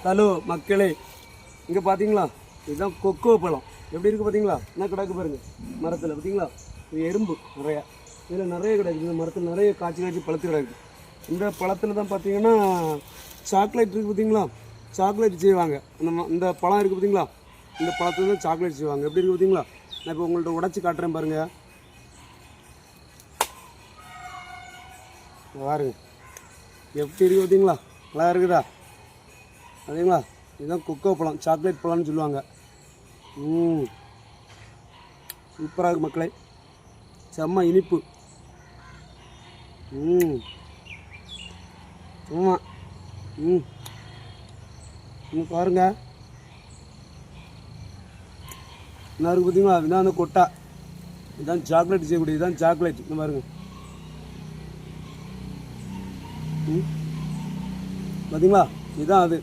Hello மக்களே, இங்கே பார்த்தீங்களா, இதுதான் கொக்கோ பழம். எப்படி இருக்குது பார்த்தீங்களா? என்ன கிடக்கு பாருங்கள் மரத்தில். பார்த்தீங்களா, இது எறும்பு நிறையா, இதில் நிறைய கிடக்குது. இந்த மரத்தில் நிறைய காய்ச்சி காய்ச்சி பழுத்து கிடக்குது. இந்த பழத்தில் தான் பார்த்தீங்கன்னா சாக்லேட் இருக்குது. பார்த்தீங்களா, சாக்லேட் செய்வாங்க. இந்த பழம் இருக்குது பார்த்தீங்களா, இந்த பழத்தில் தான் சாக்லேட் செய்வாங்க. எப்படி இருக்குது பார்த்தீங்களா? நான் இப்போ உங்கள்கிட்ட உடச்சி காட்டுறேன் பாருங்கள். பாருங்க எப்படி இருக்குது பார்த்தீங்களா, நல்லா இருக்குதா? அதேங்களா, இதுதான் கொக்கோ பழம், சாக்லேட் பழம்னு சொல்லுவாங்க. சூப்பராக இருக்குது மக்களே, செம்ம இனிப்பு. ஆமாம். பாருங்க என்ன இருக்குது பார்த்தீங்களா, இதுதான் அந்த கொட்டா. இதுதான் சாக்லேட் செய்யக்கூடிய, இதுதான் சாக்லேட். இந்த பாருங்க பார்த்தீங்களா, இதுதான் அது.